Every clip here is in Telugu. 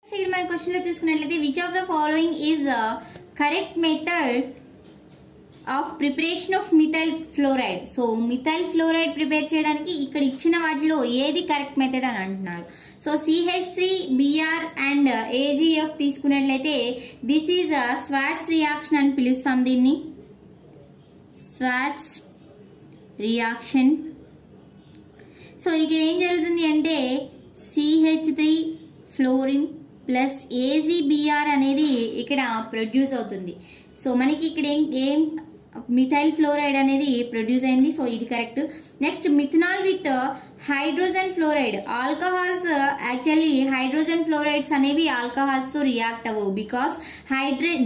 సైడ్ మన క్వశ్చన్ లో చూసుకున్నట్లయితే which of the following is correct method of preparation of methyl fluoride. So methyl fluoride prepare చేయడానికి ఇక్కడ ఇచ్చిన వాటిలో ఏది కరెక్ట్ మెథడ్ అని అంటున్నారు. So CH3 Br and AgF తీసుకున్నట్లయితే దిస్ ఈజ్ స్వాట్స్ రియాక్షన్ అని పిలుస్తాం. దీన్ని స్వాట్స్ రియాక్షన్. సో ఇక్కడ ఏం జరుగుతుంది అంటే CH3 ఫ్లోరిన్ ప్లస్ AgBr అనేది ఇక్కడ ప్రొడ్యూస్ అవుతుంది. సో మనకి ఇక్కడ ఏం మిథైల్ ఫ్లోరైడ్ అనేది ప్రొడ్యూస్ అయింది. సో ఇది correct. Next methanol with hydrogen fluoride. Alcohols actually hydrogen fluorides అనేవి ఆల్కహాల్స్తో రియాక్ట్ అవ్వవు because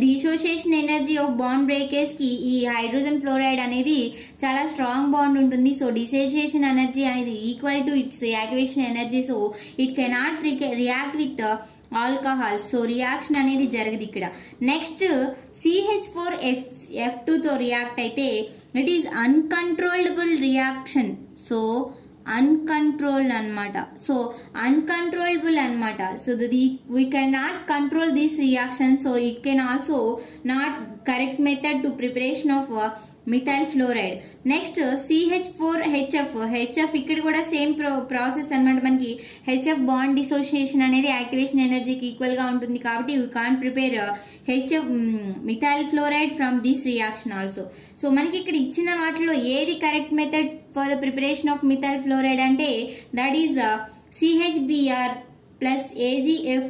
dissociation energy of bond బ్రేకేజ్కి ఈ హైడ్రోజన్ ఫ్లోరైడ్ అనేది చాలా స్ట్రాంగ్ బాండ్ ఉంటుంది. సో డిసోసియేషన్ ఎనర్జీ అనేది equal to its activation energy. So it cannot react with alcohols. So reaction అనేది జరగదు ఇక్కడ. నెక్స్ట్ CH4F2 తో రియాక్ట్ అయితే it is uncontrollable reaction. So uncontrolled అనమాట. సో అన్కంట్రోలబుల్ అనమాట. So we can not control this reaction. So it can also not correct method to preparation of methyl fluoride. Next CH4HF ఇక్కడ కూడా సేమ్ ప్రాసెస్ అనమాట. మనకి HF బాండ్ డిసోసియేషన్ అనేది యాక్టివేషన్ ఎనర్జీకి ఈక్వల్గా ఉంటుంది కాబట్టి we can't prepare methyl fluoride from this reaction also. So మనకి ఇక్కడ ఇచ్చిన వాటిలో ఏది correct method for the preparation of methyl fluoride అంటే that is CHBr plus AgF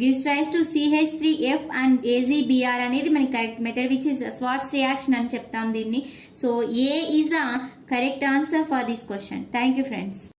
gives rise to CH3F and AgBr అనేది మనకి correct method which is swords reaction అని చెప్తాం దీన్ని. So A is a correct answer for this question. Thank you friends.